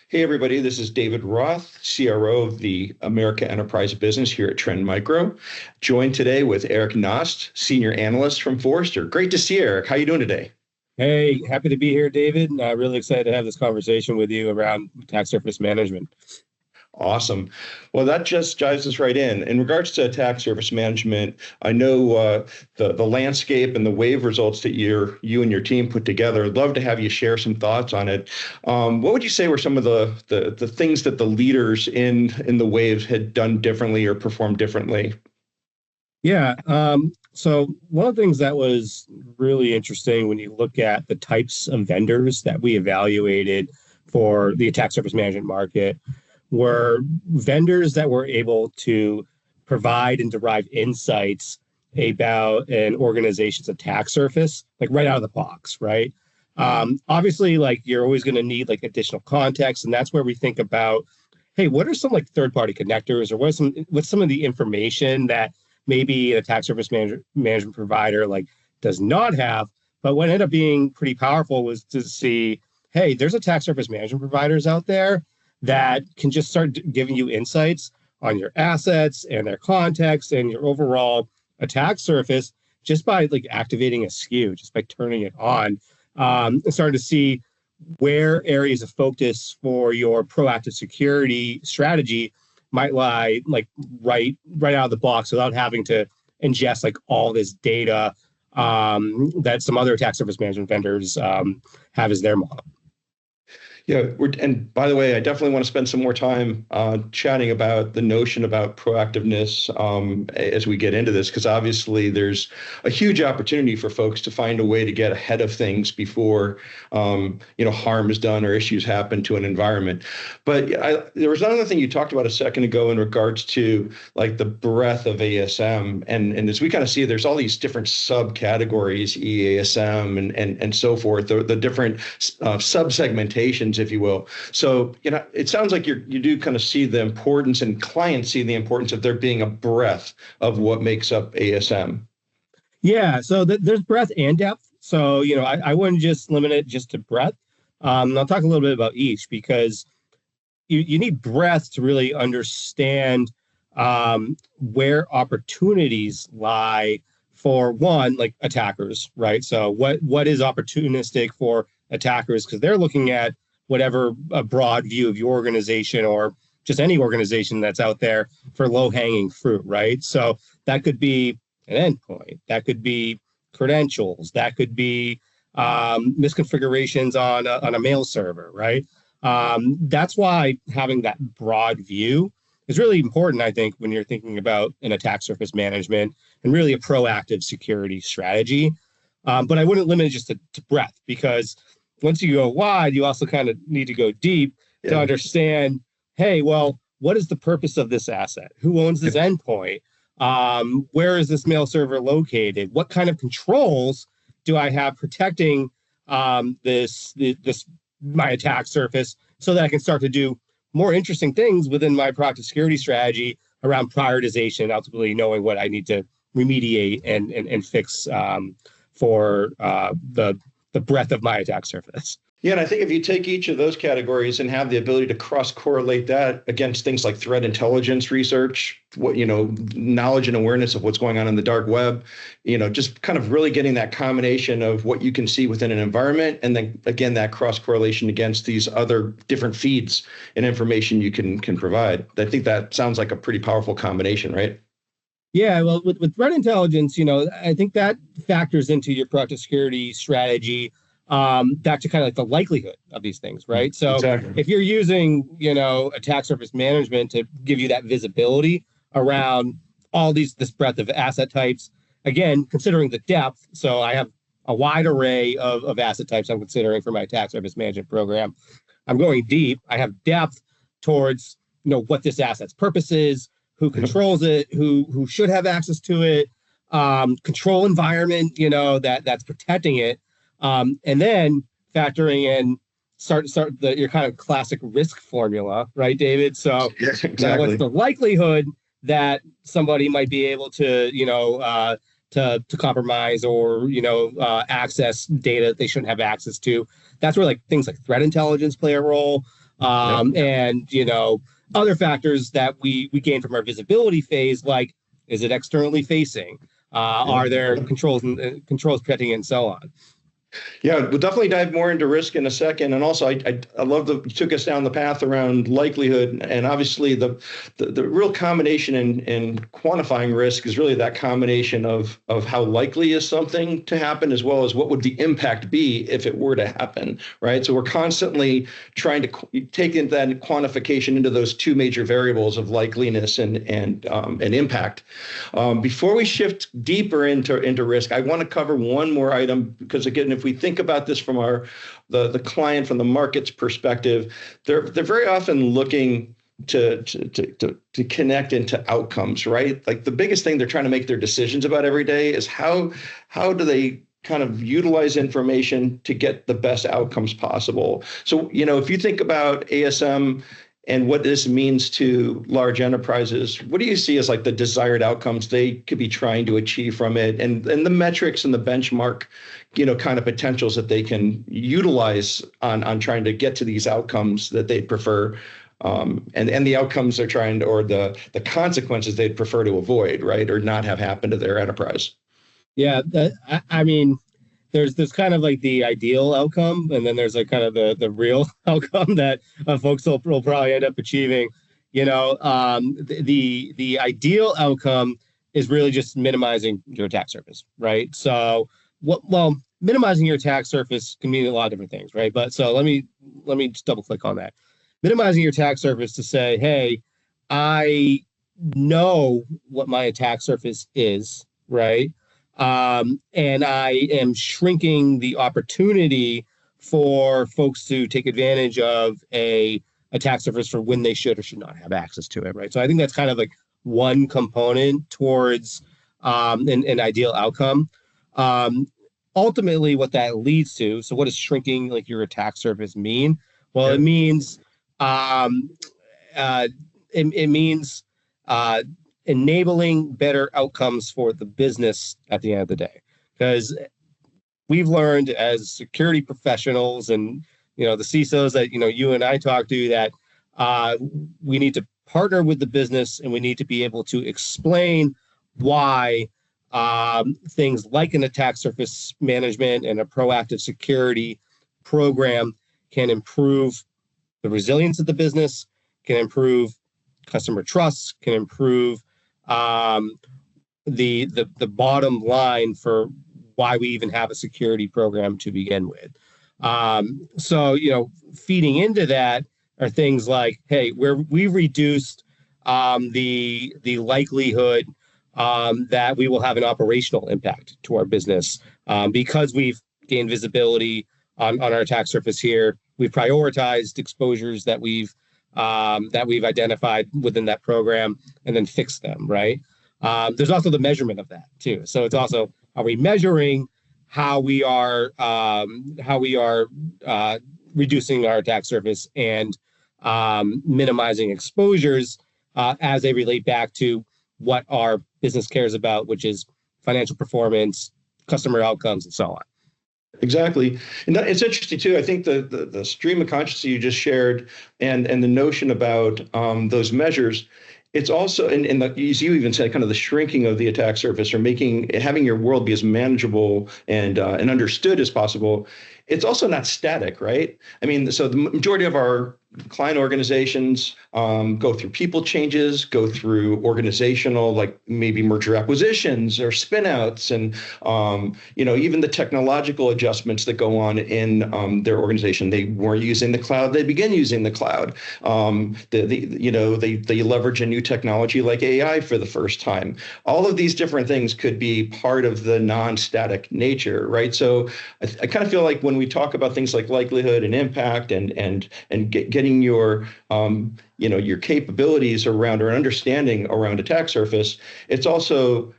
Hey, everybody, this is David Roth, CRO of the America Enterprise Business here at Trend Micro, joined today with Erik Nost, Senior Analyst from Forrester. Great to see you, Erik. How you doing today? Hey, happy to be here, David. Really excited to have this conversation with you around attack surface management. Awesome. Well, that just jives us right in. In regards to attack surface management, I know the landscape and the wave results that you and your team put together. I'd love to have you share some thoughts on it. What would you say were some of the things that the leaders in the waves had done differently or performed differently? Yeah. So one of the things that was really interesting when you look at the types of vendors that we evaluated for the attack surface management market were vendors that were able to provide and derive insights about an organization's attack surface, like right out of the box, right? Obviously, like you're always going to need like additional context, and that's where we think about, hey, what are some like third-party connectors, or what's some of the information that maybe an attack surface management provider like does not have? But what ended up being pretty powerful was to see, hey, there's attack surface management providers out there that can just start giving you insights on your assets and their context and your overall attack surface just by like activating a SKU, just by turning it on, and starting to see where areas of focus for your proactive security strategy might lie, like right out of the box, without having to ingest like all this data that some other attack surface management vendors have as their model. Yeah, and by the way, I definitely want to spend some more time chatting about the notion about proactiveness as we get into this, because obviously there's a huge opportunity for folks to find a way to get ahead of things before harm is done or issues happen to an environment. But there was another thing you talked about a second ago in regards to like the breadth of ASM, and as we kind of see, there's all these different subcategories, EASM and so forth, the different sub-segmentations, if you will. So, it sounds like you do kind of see the importance, and clients see the importance of there being a breadth of what makes up ASM. Yeah, so there's breadth and depth. So, I wouldn't just limit it just to breadth. I'll talk a little bit about each, because you need breadth to really understand where opportunities lie for one, like attackers, right? So what is opportunistic for attackers? Because they're looking at whatever a broad view of your organization or just any organization that's out there for low-hanging fruit, right? So that could be an endpoint, that could be credentials, that could be misconfigurations on a mail server, right? That's why having that broad view is really important, I think, when you're thinking about an attack surface management and really a proactive security strategy. But I wouldn't limit it just to breadth, because once you go wide, you also kind of need to go deep to understand, hey, well, what is the purpose of this asset? Who owns this endpoint? Where is this mail server located? What kind of controls do I have protecting this my attack surface, so that I can start to do more interesting things within my proactive security strategy around prioritization, ultimately knowing what I need to remediate and fix for the breadth of my attack surface. Yeah, and I think if you take each of those categories and have the ability to cross-correlate that against things like threat intelligence research, knowledge and awareness of what's going on in the dark web, just kind of really getting that combination of what you can see within an environment, and then again that cross-correlation against these other different feeds and information you can provide. I think that sounds like a pretty powerful combination, right? Yeah, well, with threat intelligence, I think that factors into your proactive security strategy, back to kind of like the likelihood of these things, right? So exactly. If you're using, attack surface management to give you that visibility around this breadth of asset types, again, considering the depth, so I have a wide array of asset types I'm considering for my attack surface management program. I'm going deep. I have depth towards, what this asset's purpose is, who controls it, who should have access to it, control environment, that's protecting it, and then factoring in start your kind of classic risk formula, right, David? So yes, exactly. What's the likelihood that somebody might be able to, to compromise or access data they shouldn't have access to? That's where like things like threat intelligence play a role. And other factors that we gain from our visibility phase, like is it externally facing? Are there controls protecting it, and so on? Yeah, we'll definitely dive more into risk in a second. And also, I love that you took us down the path around likelihood. And obviously, the real combination in quantifying risk is really that combination of how likely is something to happen, as well as what would the impact be if it were to happen, right? So we're constantly trying to take in that quantification into those two major variables of likeliness and impact. Before we shift deeper into risk, I want to cover one more item, because again, if we think about this from the client, from the market's perspective, they're very often looking to connect into outcomes, right? Like the biggest thing they're trying to make their decisions about every day is how do they kind of utilize information to get the best outcomes possible. So, if you think about ASM and what this means to large enterprises, what do you see as like the desired outcomes they could be trying to achieve from it, and the metrics and the benchmark, kind of potentials that they can utilize on trying to get to these outcomes that they'd prefer, and the outcomes they're trying to, or the consequences they'd prefer to avoid, right, or not have happen to their enterprise? Yeah, I mean, there's kind of like the ideal outcome, and then there's like kind of the real outcome that folks will probably end up achieving. The ideal outcome is really just minimizing your attack surface, right? So minimizing your attack surface can mean a lot of different things, right? But so let me just double click on that. Minimizing your attack surface to say, hey, I know what my attack surface is, right? And I am shrinking the opportunity for folks to take advantage of a attack surface for when they should or should not have access to it, right? So I think that's kind of like one component towards an ideal outcome. Ultimately, what that leads to, so what does shrinking like your attack surface mean? Well, it means it means enabling better outcomes for the business at the end of the day. Because we've learned as security professionals and the CISOs that you and I talk to, that we need to partner with the business, and we need to be able to explain why things like an attack surface management and a proactive security program can improve the resilience of the business, can improve customer trust, can improve the bottom line for why we even have a security program to begin with. So feeding into that are things like, hey, we've reduced the likelihood that we will have an operational impact to our business because we've gained visibility on our attack surface here. We've prioritized exposures that we've identified within that program and then fixed them, right? There's also the measurement of that too. So it's also, are we measuring how we are reducing our attack surface and minimizing exposures as they relate back to what our business cares about, which is financial performance, customer outcomes, and so on. Exactly. And it's interesting too. I think the stream of consciousness you just shared and the notion about those measures, it's also, and as you even said, kind of the shrinking of the attack surface, or having your world be as manageable and understood as possible. It's also not static, right? I mean, so the majority of our client organizations go through people changes, go through organizational, like maybe merger acquisitions or spinouts, and even the technological adjustments that go on in their organization. They weren't using the cloud; they begin using the cloud. They leverage a new technology like AI for the first time. All of these different things could be part of the non-static nature, right? So I kind of feel like when we talk about things like likelihood and impact and getting your your capabilities around or understanding around attack surface, it's also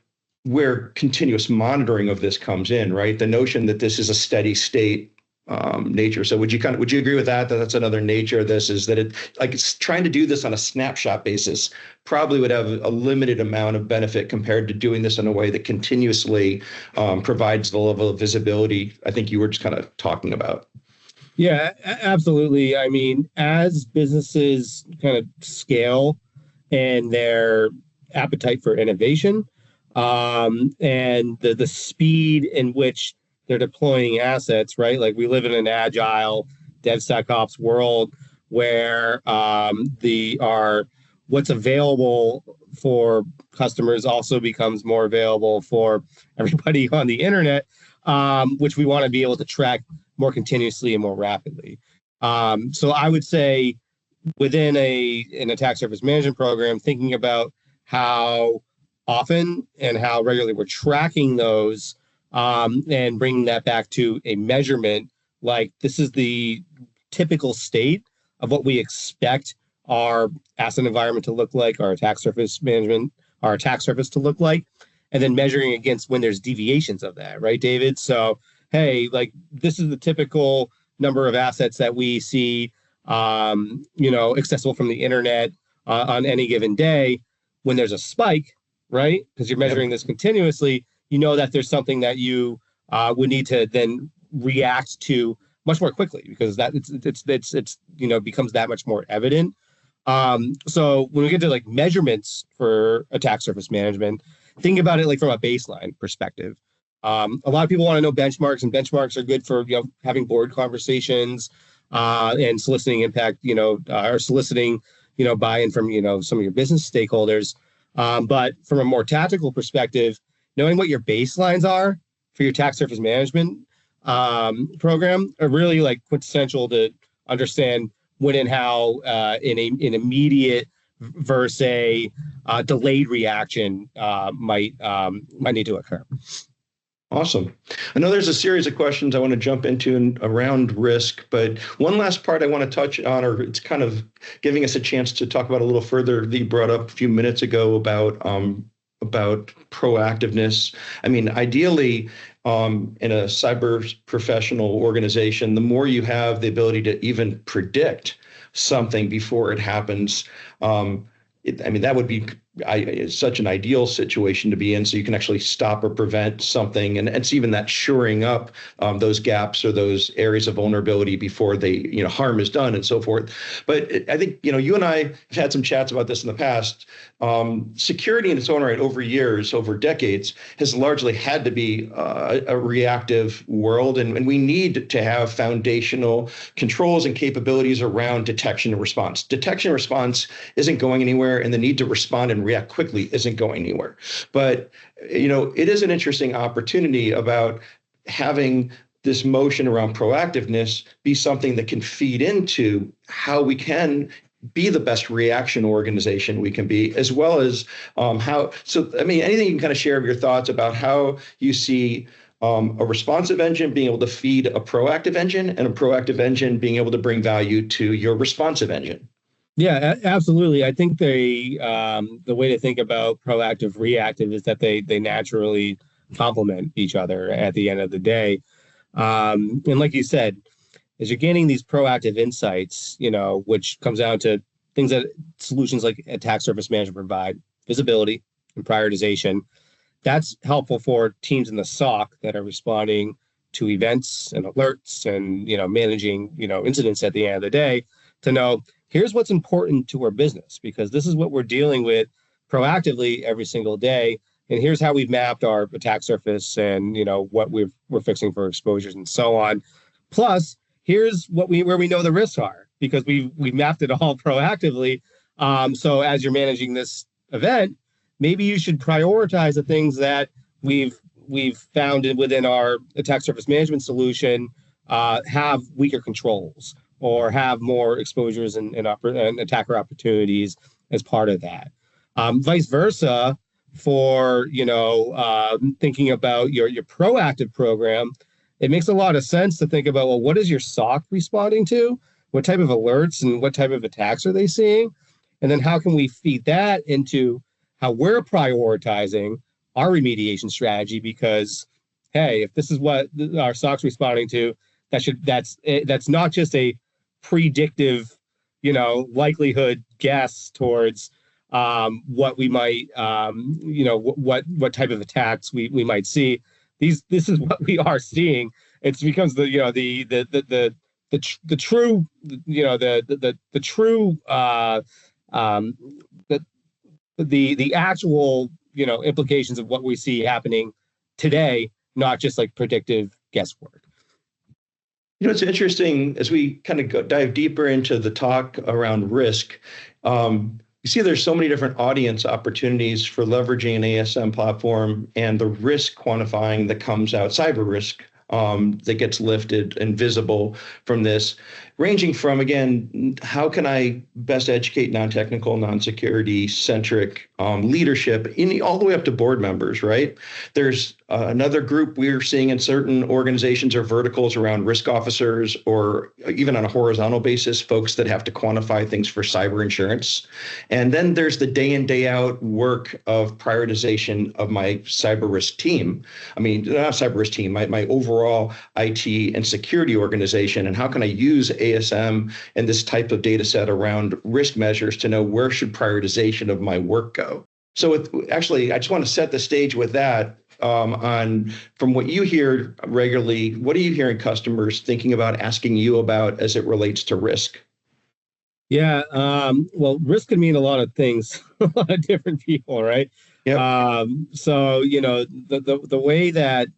where continuous monitoring of this comes in, right? The notion that this is a steady state nature. So would you agree with that that's another nature of this, is that it's trying to do this on a snapshot basis probably would have a limited amount of benefit compared to doing this in a way that continuously provides the level of visibility I think you were just kind of talking about? Yeah, absolutely. I mean, as businesses kind of scale and their appetite for innovation, and the speed in which they're deploying assets, right? Like we live in an agile DevSecOps world where the our what's available for customers also becomes more available for everybody on the internet, which we want to be able to track more continuously and more rapidly. So I would say within an attack surface management program, thinking about how often and how regularly we're tracking those, and bringing that back to a measurement, like this is the typical state of what we expect our asset environment to look like, our attack surface management, our attack surface to look like, and then measuring against when there's deviations of that, right, David? So, hey, like this is the typical number of assets that we see, accessible from the internet on any given day. When there's a spike, right? Because you're Yep. measuring this continuously, you know that there's something that you would need to then react to much more quickly because that it's becomes that much more evident. So when we get to like measurements for attack surface management, think about it like from a baseline perspective. A lot of people want to know benchmarks, and benchmarks are good for having board conversations and soliciting impact, or soliciting buy-in from some of your business stakeholders. But from a more tactical perspective, knowing what your baselines are for your attack surface management program are really like quintessential to understand when and how in an immediate versus a delayed reaction might need to occur. Awesome. I know there's a series of questions I want to jump into around risk, but one last part I want to touch on, or it's kind of giving us a chance to talk about a little further, that you brought up a few minutes ago about proactiveness. I mean, ideally, in a cyber professional organization, the more you have the ability to even predict something before it happens, that would be it's such an ideal situation to be in, so you can actually stop or prevent something, and it's even that shoring up those gaps or those areas of vulnerability before they harm is done and so forth. But I think you and I have had some chats about this in the past. Security in its own right over years, over decades, has largely had to be a reactive world, and we need to have foundational controls and capabilities around detection and response. Detection and response isn't going anywhere, and the need to respond and react quickly isn't going anywhere. But it is an interesting opportunity about having this motion around proactiveness be something that can feed into how we can be the best reaction organization we can be, as well as anything you can kind of share of your thoughts about how you see a responsive engine being able to feed a proactive engine, and a proactive engine being able to bring value to your responsive engine. Yeah, absolutely. I think the way to think about proactive, reactive is that they naturally complement each other at the end of the day. And like you said, as you're gaining these proactive insights, which comes down to things that solutions like attack surface management provide, visibility and prioritization. That's helpful for teams in the SOC that are responding to events and alerts and managing incidents at the end of the day, to know here's what's important to our business, because this is what we're dealing with proactively every single day. And here's how we've mapped our attack surface and what we're fixing for exposures and so on. Plus, here's where we know the risks are, because we've mapped it all proactively. So as you're managing this event, maybe you should prioritize the things that we've found within our attack surface management solution have weaker controls, or have more exposures and attacker opportunities as part of that. Vice versa, for thinking about your proactive program, it makes a lot of sense to think about, well, what is your SOC responding to? What type of alerts and what type of attacks are they seeing? And then how can we feed that into how we're prioritizing our remediation strategy? Because, hey, if this is what our SOC's responding to, that's not just a predictive, likelihood guess towards what we might, what type of attacks we might see. This is what we are seeing. It becomes the the true, the true, um, the the actual, implications of what we see happening today, not just like predictive guesswork. It's interesting as we kind of dive deeper into the talk around risk. You see, there's so many different audience opportunities for leveraging an ASM platform and the risk quantifying that comes out, cyber risk that gets lifted and visible from this, ranging from, again, how can I best educate non-technical, non-security centric leadership all the way up to board members, right? There's another group we're seeing in certain organizations or verticals around risk officers, or even on a horizontal basis, folks that have to quantify things for cyber insurance. And then there's the day in, day out work of prioritization of my cyber risk team. I mean, not cyber risk team, my overall IT and security organization, and how can I use ASM and this type of data set around risk measures to know where should prioritization of my work go. So actually, I just want to set the stage with that. From what you hear regularly, what are you hearing customers thinking about, asking you about as it relates to risk? Yeah, well, risk can mean a lot of things, a lot of different people, right? Yep. So the way that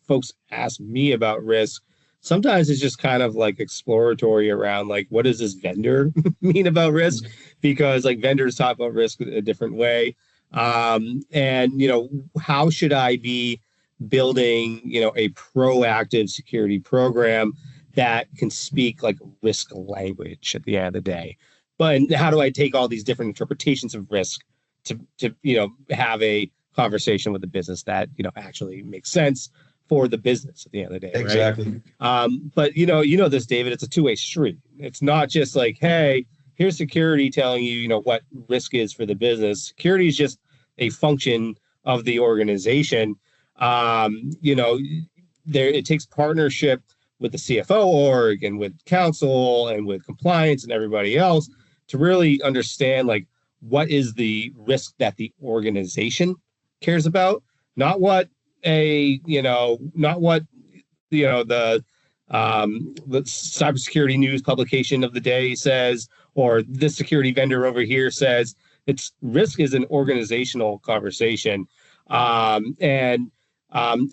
folks ask me about risk, sometimes it's just kind of like exploratory around like, what does this vendor mean about risk? Because like vendors talk about risk a different way. And how should I be building a proactive security program that can speak like risk language at the end of the day? But how do I take all these different interpretations of risk to have a conversation with the business that actually makes sense for the business at the end of the day? Exactly. Right? But this, David, it's a two-way street. It's not just like, hey, here's security telling you, what risk is for the business. Security is just a function of the organization. It takes partnership with the CFO org and with counsel and with compliance and everybody else to really understand like what is the risk that the organization cares about, not what the cybersecurity news publication of the day says, or this security vendor over here says. It's risk is an organizational conversation, and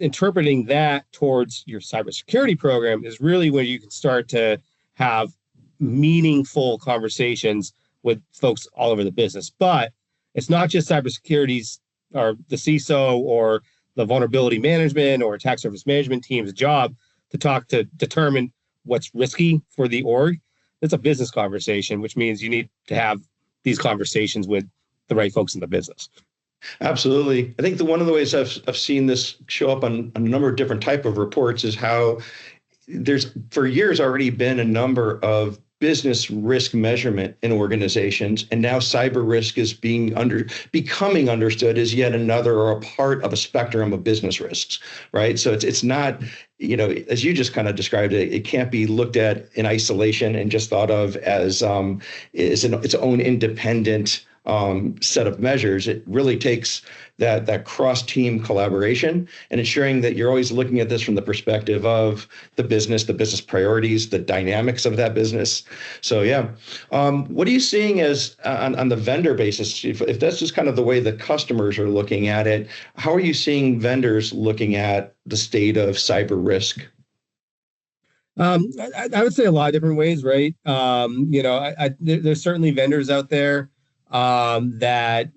interpreting that towards your cybersecurity program is really where you can start to have meaningful conversations with folks all over the business. But it's not just cybersecurity's or the CISO or the vulnerability management or attack surface management team's job to talk to determine what's risky for the org. It's a business conversation, which means you need to have these conversations with the right folks in the business. Absolutely. I think one of the ways I've seen this show up on a number of different type of reports is how there's for years already been a number of business risk measurement in organizations, and now cyber risk is becoming understood as yet another or a part of a spectrum of business risks, right? So it's not, as you just kind of described it, it can't be looked at in isolation and just thought of as its own independent set of measures. It really takes that cross-team collaboration and ensuring that you're always looking at this from the perspective of the business priorities, the dynamics of that business. So yeah, what are you seeing as on the vendor basis? If that's just kind of the way the customers are looking at it, how are you seeing vendors looking at the state of cyber risk? I would say a lot of different ways, right? There's certainly vendors out there that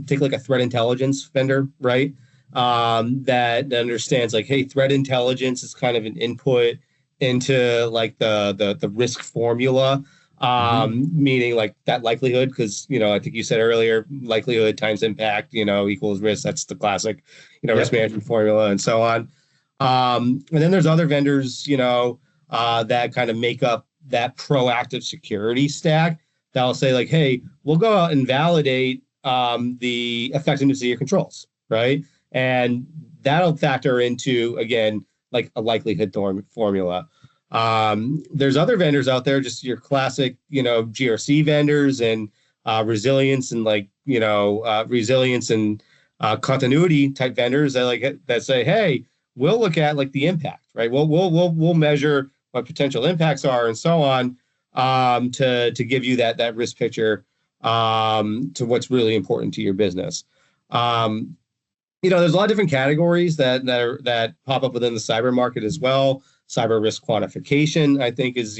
take like a threat intelligence vendor, right? That understands like, hey, threat intelligence is kind of an input into like the risk formula, meaning like that likelihood, because I think you said earlier, likelihood times impact, equals risk. That's the classic, risk management formula and so on. And then there's other vendors, that kind of make up that proactive security stack that'll say like, hey, we'll go out and validate the effectiveness of your controls, right? And that'll factor into, again, like a likelihood formula. There's other vendors out there, just your classic, GRC vendors and resilience and resilience and continuity type vendors that say, hey, we'll look at like the impact, right? We'll measure what potential impacts are, and so on, to give you that risk picture to what's really important to your business. There's a lot of different categories that pop up within the cyber market as well. Cyber risk quantification, I think, is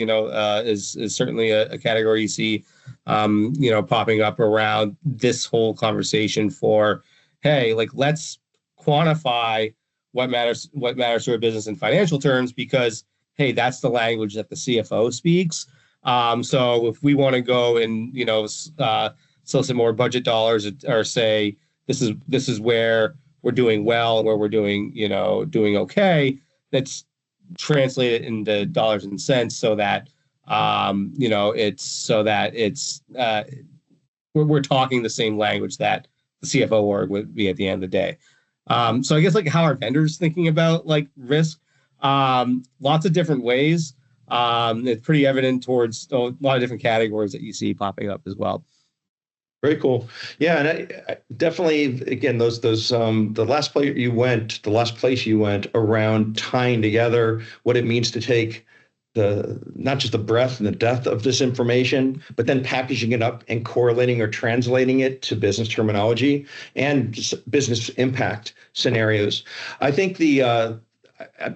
certainly a category you see, popping up around this whole conversation for, hey, like, let's quantify what matters to a business in financial terms, because, hey, that's the language that the CFO speaks. So if we want to go and solicit more budget dollars, or say this is where we're doing well and where we're doing okay, let's translate it into dollars and cents so that we're talking the same language that the CFO org would be at the end of the day. So I guess, like, how are vendors thinking about, like, risk? Lots of different ways. It's pretty evident towards a lot of different categories that you see popping up as well. Very cool. Yeah, and I definitely, again, the last place you went around tying together what it means to take not just the breadth and the depth of this information, but then packaging it up and correlating or translating it to business terminology and business impact scenarios. I think I'm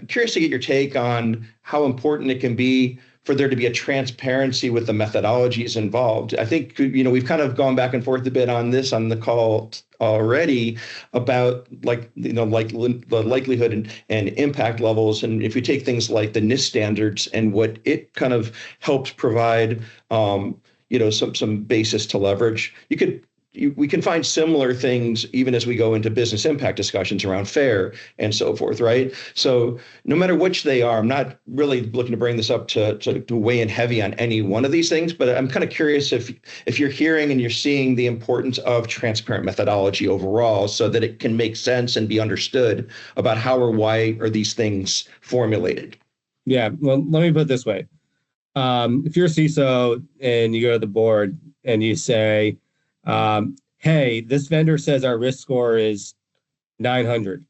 curious to get your take on how important it can be for there to be a transparency with the methodologies involved. I think, we've kind of gone back and forth a bit on this on the call already about, like, the likelihood and impact levels. And if you take things like the Nost standards and what it kind of helps provide, some basis to leverage, we can find similar things even as we go into business impact discussions around FAIR and so forth, right? So no matter which they are, I'm not really looking to bring this up to weigh in heavy on any one of these things, but I'm kind of curious if you're hearing and you're seeing the importance of transparent methodology overall, so that it can make sense and be understood about how or why are these things formulated. Yeah, well, let me put it this way. If you're a CISO and you go to the board and you say, hey, this vendor says our risk score is 900.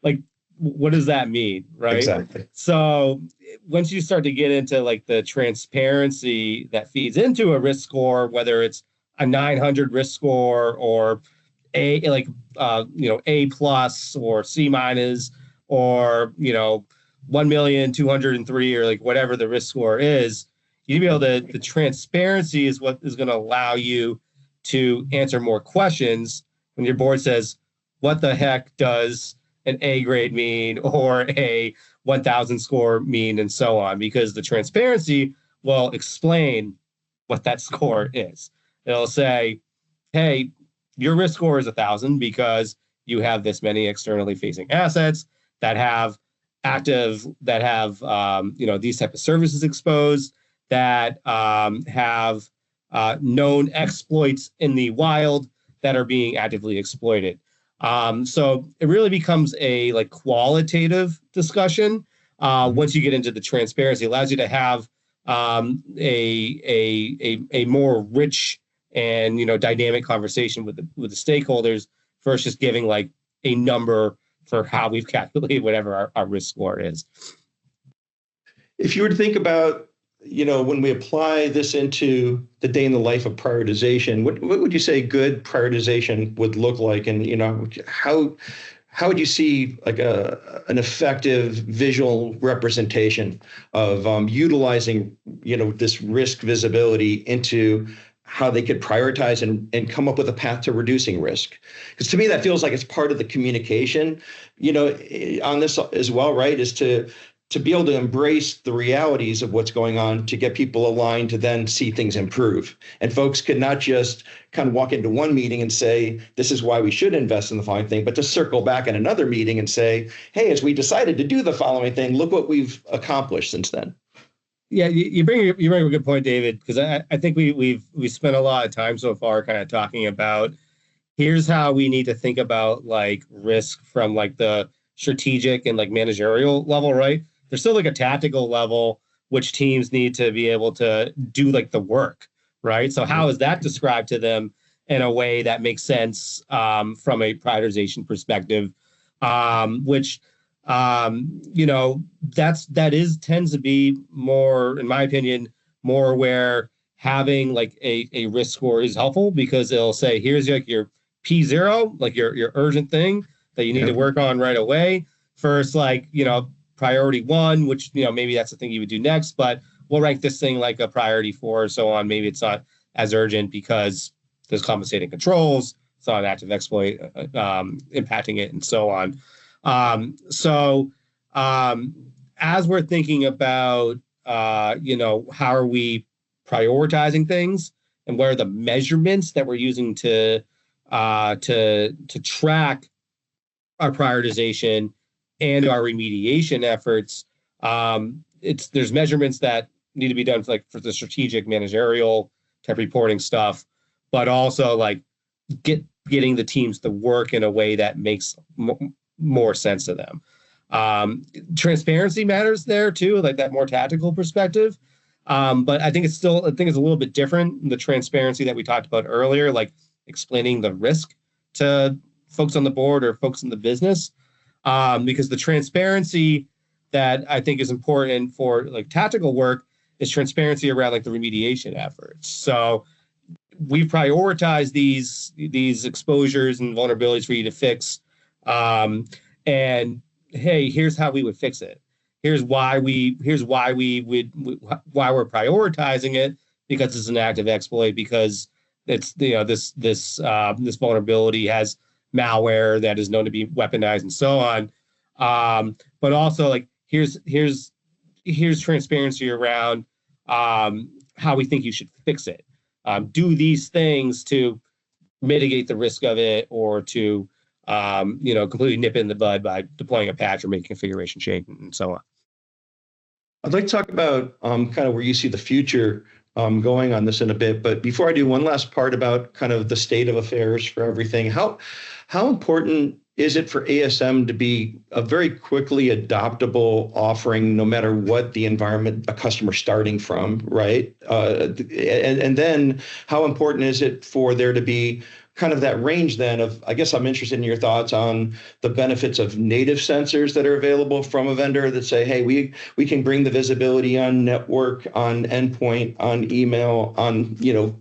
Like, what does that mean, right? Exactly. So once you start to get into, like, the transparency that feeds into a risk score, whether it's a 900 risk score or A plus or C minus, or 1,203,000, or, like, whatever the risk score is, you need to be able the transparency is what is going to allow you to answer more questions when your board says, what the heck does an A grade mean, or a 1,000 score mean, and so on, because the transparency will explain what that score is. It'll say, hey, your risk score is 1,000 because you have this many externally facing assets that have these type of services exposed, that have known exploits in the wild that are being actively exploited. So it really becomes a, like, qualitative discussion. Once you get into the transparency, it allows you to have a more rich and dynamic conversation with the stakeholders, versus just giving, like, a number for how we've calculated whatever our risk score is. If you were to think about, when we apply this into the day in the life of prioritization, what would you say good prioritization would look like? And, how would you see, like, an effective visual representation of utilizing, this risk visibility into how they could prioritize and come up with a path to reducing risk? Because to me, that feels like it's part of the communication, on this as well, right? Is to be able to embrace the realities of what's going on, to get people aligned, to then see things improve. And folks could not just kind of walk into one meeting and say, this is why we should invest in the following thing, but to circle back in another meeting and say, hey, as we decided to do the following thing, look what we've accomplished since then. Yeah, you bring up a good point, David, because I think we've spent a lot of time so far kind of talking about, here's how we need to think about, like, risk from, like, the strategic and, like, managerial level, right? There's still, like, a tactical level, which teams need to be able to do, like, the work, right? So how is that described to them in a way that makes sense from a prioritization perspective, which Tends to be more, in my opinion, more where having like a risk score is helpful, because it'll say, here's like your P0, like your urgent thing that you need to work on right away. First, like, priority 1, which, maybe that's the thing you would do next, but we'll rank this thing like a priority 4 or so on. Maybe it's not as urgent because there's compensating controls, it's not an active exploit impacting it, and so on. As we're thinking about, how are we prioritizing things, and what are the measurements that we're using to track our prioritization and our remediation efforts, there's measurements that need to be done for the strategic managerial type reporting stuff, but also like getting the teams to work in a way that makes more sense to them. Transparency matters there too, like that more tactical perspective. But I think it's a little bit different. The transparency that we talked about earlier, like explaining the risk to folks on the board or folks in the business, because the transparency that I think is important for like tactical work is transparency around like the remediation efforts. So we've prioritized these exposures and vulnerabilities for you to fix. And hey, here's how we would fix it. Here's why we're prioritizing it, because it's an active exploit, because it's this vulnerability has malware that is known to be weaponized and so on. But also like here's transparency around how we think you should fix it. Do these things to mitigate the risk of it, or to completely nip it in the bud by deploying a patch or making a configuration change and so on. I'd like to talk about kind of where you see the future going on this in a bit. But before I do, one last part about kind of the state of affairs for everything. How important is it for ASM to be a very quickly adoptable offering, no matter what the environment a customer's starting from, right? And then how important is it for there to be kind of that range then of, I guess I'm interested in your thoughts on the benefits of native sensors that are available from a vendor that say, hey, we can bring the visibility on network, on endpoint, on email, on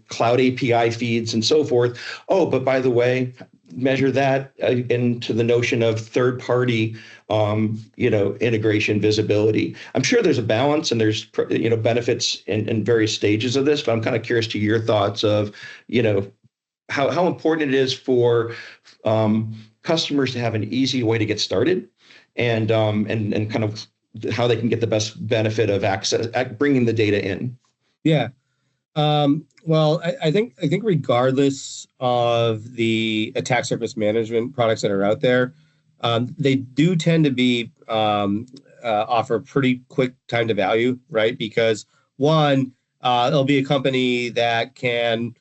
cloud API feeds and so forth. Oh, but by the way, measure that into the notion of third-party, integration visibility. I'm sure there's a balance and there's benefits in various stages of this, but I'm kind of curious to your thoughts of how important it is for customers to have an easy way to get started, and kind of how they can get the best benefit of access at bringing the data in. Yeah. Well, I think regardless of the attack surface management products that are out there, they do tend to be offer pretty quick time to value, right? Because one, it'll be a company that can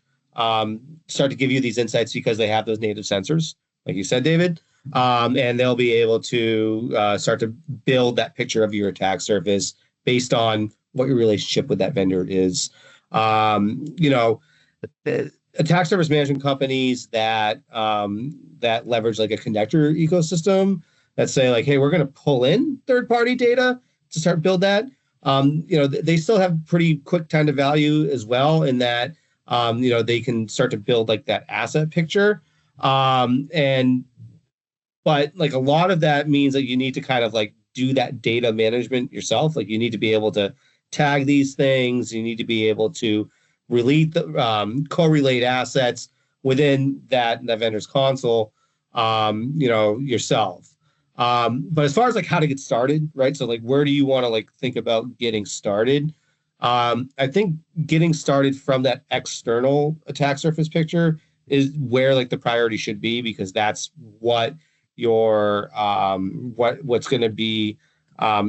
start to give you these insights because they have those native sensors, like you said, David, and they'll be able to start to build that picture of your attack surface based on what your relationship with that vendor is. Attack surface management companies that leverage like a connector ecosystem that say like, hey, we're going to pull in third-party data to start build that. They still have pretty quick time to value as well, in that they can start to build like that asset picture. But like a lot of that means that you need to kind of like do that data management yourself. Like you need to be able to tag these things. You need to be able to correlate assets within that vendor's console, yourself. But as far as like how to get started, right? So like, where do you want to like think about getting started? I think getting started from that external attack surface picture is where like the priority should be, because that's what your what's going to be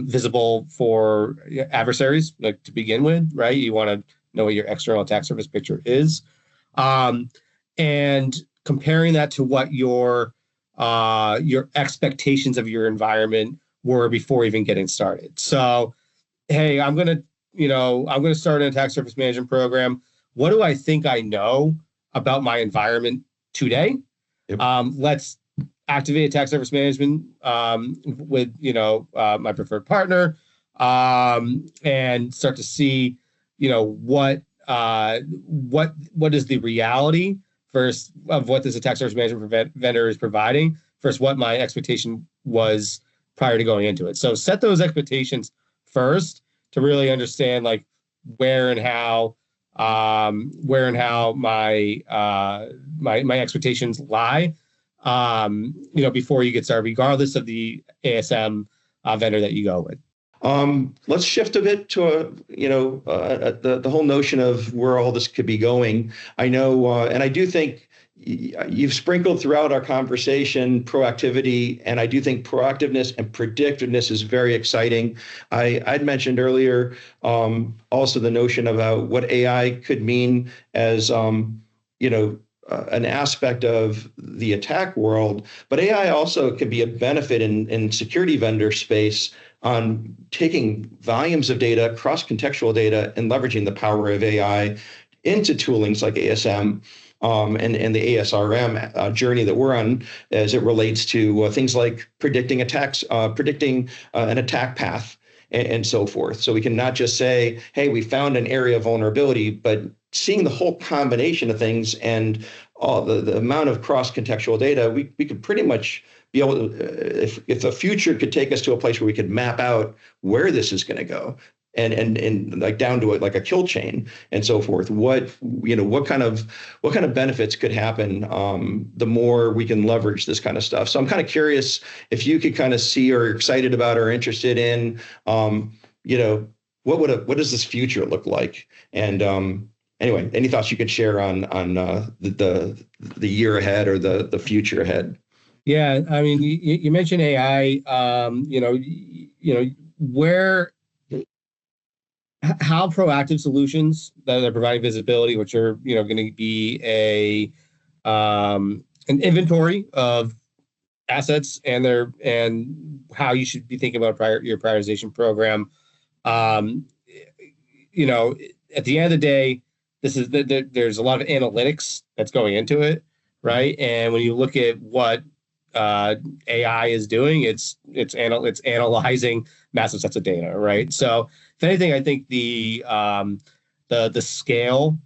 visible for adversaries, like to begin with, right? You want to know what your external attack surface picture is, and comparing that to what your expectations of your environment were before even getting started. So, hey, I'm going to start an attack surface management program. What do I think I know about my environment today? Yep. Let's activate attack surface management with my preferred partner, and start to see what is the reality first of what this attack surface management vendor is providing versus what my expectation was prior to going into it. So set those expectations first to really understand like where and how my my expectations lie, before you get started, regardless of the ASM vendor that you go with. Let's shift a bit to the whole notion of where all this could be going. I know, and I do think you've sprinkled throughout our conversation proactivity, and I do think proactiveness and predictiveness is very exciting. I'd mentioned earlier also the notion about what AI could mean as an aspect of the attack world, but AI also could be a benefit in security vendor space on taking volumes of data, cross-contextual data, and leveraging the power of AI into toolings like ASM and the ASRM journey that we're on as it relates to things like predicting attacks, predicting an attack path, and so forth. So we can not just say, hey, we found an area of vulnerability, but seeing the whole combination of things and all the amount of cross-contextual data, we could pretty much be able to, if the future could take us to a place where we could map out where this is going to go and like down to it like a kill chain and so forth, what kind of benefits could happen the more we can leverage this kind of stuff. So I'm kind of curious if you could kind of see or excited about or interested in what does this future look like? And anyway, any thoughts you could share on the year ahead or the future ahead? Yeah, I mean, you mentioned AI. How proactive solutions that are providing visibility, which are going to be an inventory of assets and how you should be thinking about your prioritization program. At the end of the day, there's a lot of analytics that's going into it, right? And when you look at what AI is doing, it's analyzing massive sets of data, right? So if anything, I think the scale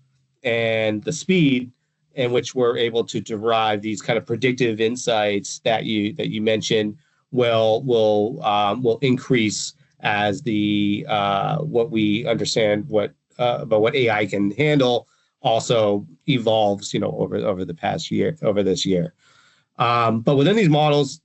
and the speed in which we're able to derive these kind of predictive insights that you mentioned will increase as what we understand about what AI can handle also evolves, over this year. But within these models,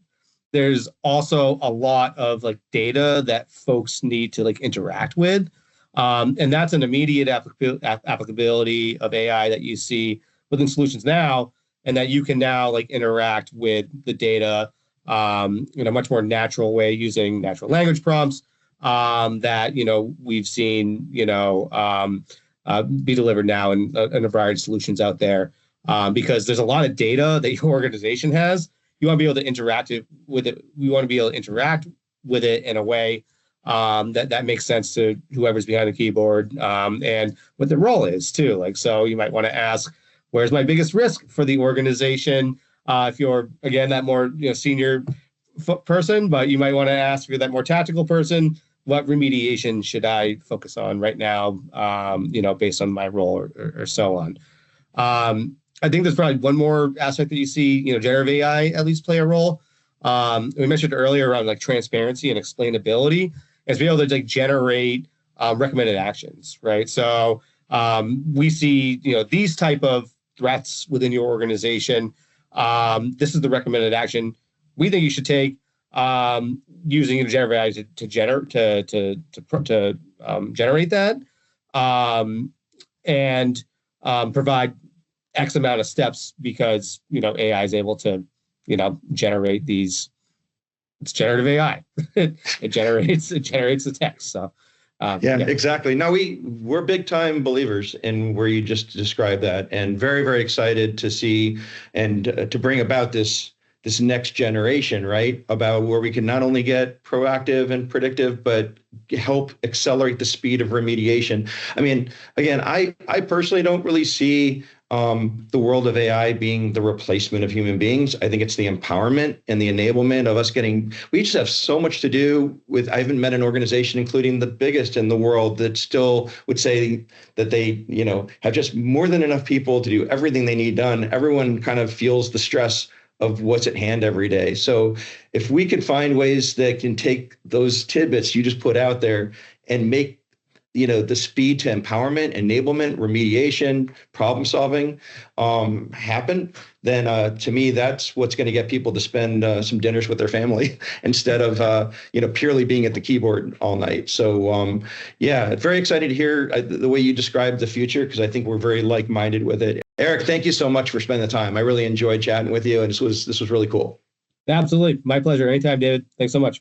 there's also a lot of like data that folks need to like interact with. And that's an immediate applicability of AI that you see within solutions now, and that you can now like interact with the data in a much more natural way using natural language prompts that we've seen be delivered now in a variety of solutions out there. Because there's a lot of data that your organization has. You want to be able to interact with it. We want to be able to interact with it in a way that makes sense to whoever's behind the keyboard and what the role is too. Like, so you might want to ask, where's my biggest risk for the organization? If you're, again, that more senior person, but you might want to ask if you're that more tactical person, what remediation should I focus on right now, based on my role or so on. I think there's probably one more aspect that you see, generative AI at least play a role. We mentioned earlier around like transparency and explainability, is be able to like generate recommended actions, right? So we see, these type of threats within your organization. This is the recommended action we think you should take using generative AI to generate that and provide X amount of steps because, AI is able to, generate these. It's generative AI. it generates the text. So, yeah, exactly. Now we're big time believers in where you just described that, and very, very excited to see and to bring about this next generation, right? About where we can not only get proactive and predictive, but help accelerate the speed of remediation. I mean, again, I personally don't really see the world of AI being the replacement of human beings. I think it's the empowerment and the enablement of us we just have so much to do with, I haven't met an organization, including the biggest in the world, that still would say that they, have just more than enough people to do everything they need done. Everyone kind of feels the stress of what's at hand every day. So if we could find ways that can take those tidbits you just put out there and make the speed to empowerment, enablement, remediation, problem solving happen, then to me, that's what's going to get people to spend some dinners with their family instead of, purely being at the keyboard all night. So yeah, very excited to hear the way you described the future, because I think we're very like-minded with it. Erik, thank you so much for spending the time. I really enjoyed chatting with you, and this was really cool. Absolutely. My pleasure. Anytime, David. Thanks so much.